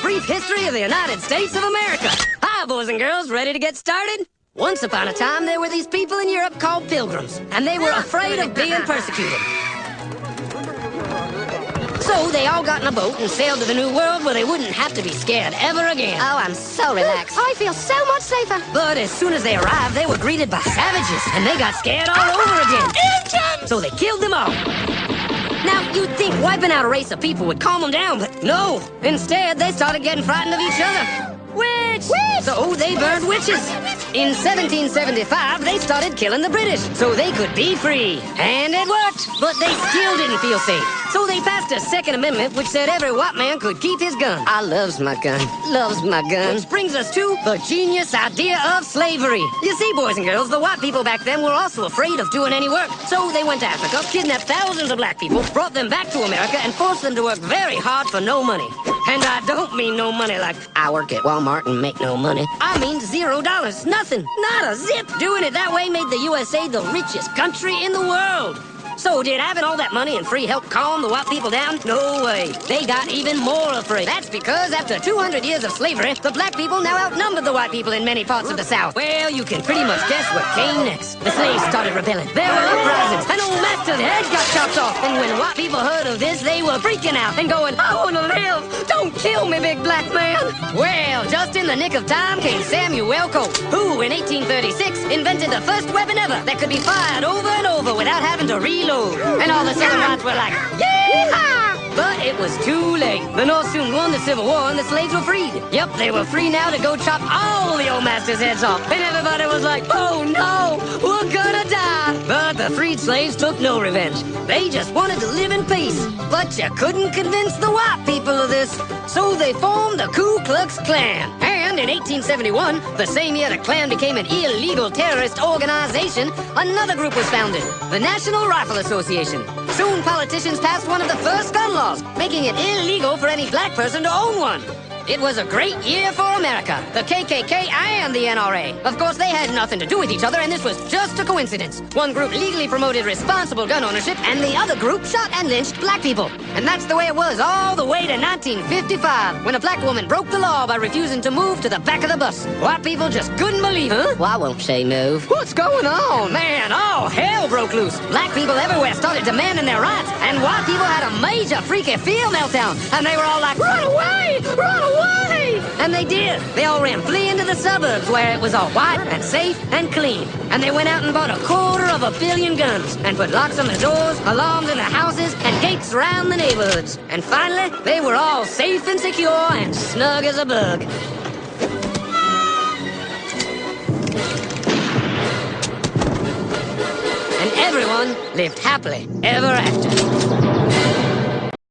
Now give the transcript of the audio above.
brief history of the United States of America. Hi, boys and girls, ready to get started? Once upon a time, there were these people in Europe called pilgrims, and they were afraid of being persecuted. So they all got in a boat and sailed to the New World where they wouldn't have to be scared ever again. Oh, I'm so relaxed. I feel so much safer. But as soon as they arrived, they were greeted by savages, and they got scared all over again. Indians! So they killed them all. Now, you'd think wiping out a race of people would calm them down, but no. Instead, they started getting frightened of each other. Witch! So they burned witches. In 1775, they started killing the British so they could be free. And it worked, but they still didn't feel safe. So they passed a Second Amendment which said every white man could keep his gun. I loves my gun. Loves my gun. Which brings us to the genius idea of slavery. You see, boys and girls, the white people back then were also afraid of doing any work. So they went to Africa, kidnapped thousands of black people, brought them back to America, and forced them to work very hard for no money. And I don't mean no money like I work at Walmart and make no money. I mean $0. Nothing. Not a zip. Doing it that way made the USA the richest country in the world. So did having all that money and free help calm the white people down? No way. They got even more afraid. That's because after 200 years of slavery, the black people now outnumbered the white people in many parts of the South. Well, you can pretty much guess what came next. The slaves started rebelling. There were uprisings. An old master's head got chopped off. And when white people heard of this, they were freaking out and going, I want to live. Don't kill me, big black man. Well, just in the nick of time came Samuel Colt, who in 1836 invented the first weapon ever that could be fired over and over without having to reload. And all the Southern whites were like, yeah! But it was too late. The North soon won the Civil War and the slaves were freed. Yep, they were free now to go chop all the old masters' heads off. And everybody was like, oh no, we're gonna die. But the freed slaves took no revenge. They just wanted to live in peace. But you couldn't convince the white people of this. So they formed the Ku Klux Klan. And in 1871, the same year the Klan became an illegal terrorist organization, another group was founded, the National Rifle Association. Soon politicians passed one of the first gun laws, making it illegal for any black person to own one. It was a great year for America, the KKK and the NRA. Of course, they had nothing to do with each other, and this was just a coincidence. One group legally promoted responsible gun ownership, and the other group shot and lynched black people. And that's the way it was all the way to 1955, when a black woman broke the law by refusing to move to the back of the bus. White people just couldn't believe it. Huh? Why won't she move? What's going on? Man, all hell broke loose. Black people everywhere started demanding their rights, and white people had a major freaky fear meltdown, and they were all like, run away! Run away! And they did. They all ran fleeing to the suburbs where it was all white and safe and clean. And they went out and bought 250 million guns and put locks on the doors, alarms in the houses, and gates around the neighborhoods. And finally, they were all safe and secure and snug as a bug. And everyone lived happily ever after.